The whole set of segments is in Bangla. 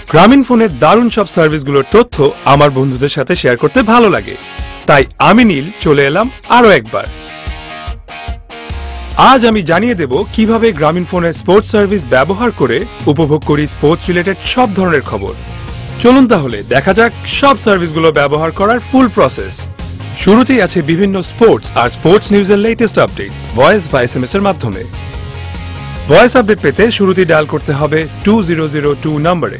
গ্রামীণ ফোনের দারুণ সব সার্ভিসগুলোর তথ্য আমার বন্ধুদের সাথে শেয়ার করতে ভালো লাগে, তাই আমি নীল চলে এলাম আরো একবার। আজ আমি জানিয়ে দেব কিভাবে গ্রামীণ ফোনের স্পোর্টস সার্ভিস ব্যবহার করে উপভোগ করি স্পোর্টস রিলেটেড সব ধরনের খবর। চলুন তাহলে দেখা যাক সব সার্ভিসগুলো ব্যবহার করার ফুল প্রসেস। শুরুতেই আছে বিভিন্ন স্পোর্টস আর স্পোর্টস নিউজের লেটেস্ট আপডেট ভয়েস বা এসএমএস এর মাধ্যমে। ভয়েস আপডেট পেতে শুরুতেই ডায়াল করতে হবে 2002 নম্বরে।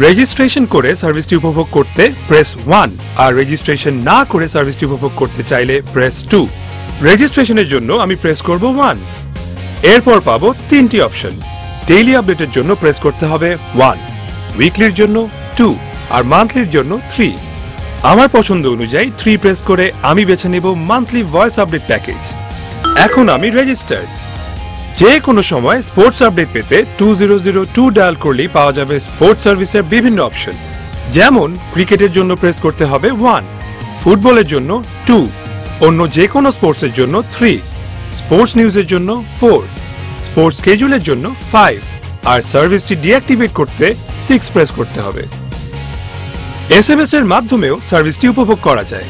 রেজিস্ট্রেশন করে সার্ভিসটি উপভোগ করতে প্রেস 1 আর রেজিস্ট্রেশন না করে সার্ভিসটি উপভোগ করতে চাইলে প্রেস 2। রেজিস্ট্রেশনের জন্য আমি প্রেস করব 1। এরপর পাবো তিনটি অপশন। ডেইলি আপডেটের জন্য প্রেস করতে হবে 1, উইকলির জন্য 2 আর মান্থলির জন্য 3। আমার পছন্দ অনুযায়ী 3 প্রেস করে আমি বেছে নেব মান্থলি ভয়েস আপডেট প্যাকেজ। এখন আমি রেজিস্টার্ড। যে কোনো সময় স্পোর্টস আপডেট পেতে 2002 ডায়াল করলেই পাওয়া যাবে স্পোর্টস সার্ভিসের বিভিন্ন অপশন। যেমন ক্রিকেটের জন্য প্রেস করতে হবে 1, ফুটবলের জন্য 2, অন্য যে কোনো স্পোর্টসের জন্য 3, স্পোর্টস নিউজের জন্য 4, স্পোর্টস স্কেজুলের জন্য 5 আর সার্ভিসটি ডিঅ্যাক্টিভেট করতে 6 প্রেস করতে হবে। এসএমএস এর মাধ্যমেও সার্ভিসটি উপভোগ করা যায়।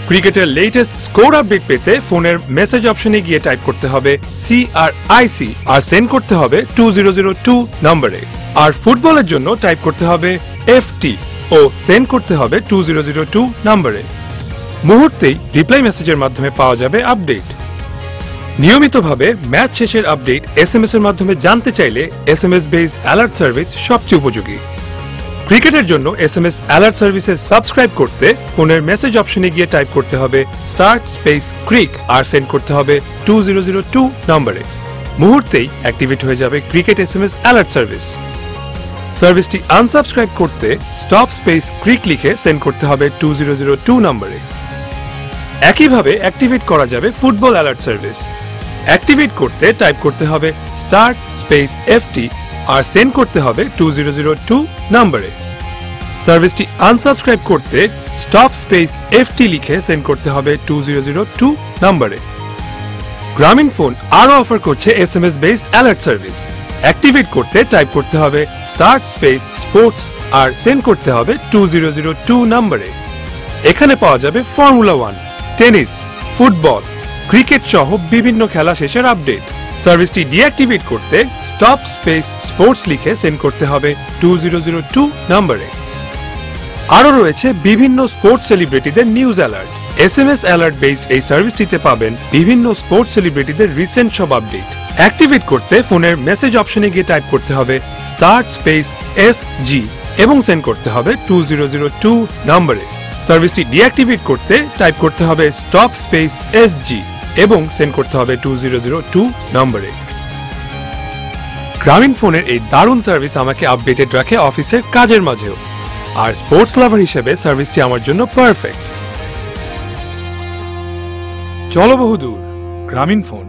ক্রিকেটের লেটেস্ট স্কোর আপডেট পেতে ফোনের মেসেজ অপশনে গিয়ে টাইপ করতে হবে CRIC আর সেন্ড করতে হবে 2002 নম্বরে। আর ফুটবলের জন্য টাইপ করতে হবে FT ও সেন্ড করতে হবে 2002 নম্বরে। মুহূর্তেই রিপ্লাই মেসেজের মাধ্যমে পাওয়া যাবে আপডেট। নিয়মিতভাবে ম্যাচ শেষের আপডেট এসএমএস এর মাধ্যমে জানতে চাইলে এসএমএস বেসড অ্যালার্ট সার্ভিস সবচেয়ে উপযোগী। ক্রিকেটের জন্য এসএমএস অ্যালার্ট সার্ভিসে সাবস্ক্রাইব করতে ফোনের মেসেজ অপশনে গিয়ে টাইপ করতে হবে *ক্রিক আর সেন্ড করতে হবে 2002 নম্বরে। মুহূর্তেই অ্যাক্টিভেট হয়ে যাবে ক্রিকেট এসএমএস অ্যালার্ট সার্ভিস। সার্ভিসটি আনসাবস্ক্রাইব করতে *ক্রিক লিখে সেন্ড করতে হবে 2002 নম্বরে। একইভাবে অ্যাক্টিভেট করা যাবে ফুটবল অ্যালার্ট সার্ভিস। অ্যাক্টিভেট করতে টাইপ করতে হবে *FT আর সেন্ড করতে হবে 2002 নম্বরে। সার্ভিসটি আনসাবস্ক্রাইব করতে *FT লিখে সেন্ড করতে হবে 2002 নম্বরে। গ্রামীণ ফোন আরো অফার করছে SMS based alert service. Activate করতে টাইপ করতে হবে *স্পোর্টস আর সেন্ড করতে হবে 2002 নম্বরে। এখানে পাওয়া যাবে ফর্মুলা 1, টেনিস, ফুটবল, ক্রিকেট সহ বিভিন্ন খেলা শেষের আপডেট। সার্ভিসটি ডিঅ্যাক্টিভেট করতে *স্পোর্টস লিখে সেন্ড করতে হবে 2002 নম্বরে। আরো রয়েছে বিভিন্ন স্পোর্টস সেলিব্রিটিদের news alert. SMS alert based এই সার্ভিসটিতে পাবেন বিভিন্ন স্পোর্টস সেলিব্রিটিদের রিসেন্ট সব আপডেট। অ্যাক্টিভেট করতে ফোনের মেসেজ অপশনে গিয়ে টাইপ করতে হবে *SG এবং সেন্ড করতে হবে 2002 নম্বরে। সার্ভিসটি ডিঅ্যাক্টিভেট করতে টাইপ করতে হবে SG এবং সেন্ড করতে হবে 2002 নম্বরে। গ্রামীণ ফোনের এই দারুণ সার্ভিস আমাকে আপডেটেড রাখে অফিসের কাজের মাঝেও, আর স্পোর্টস লাভার হিসেবে সার্ভিসটি আমার জন্য পারফেক্ট। চলো বহুদূর, গ্রামীণ ফোন।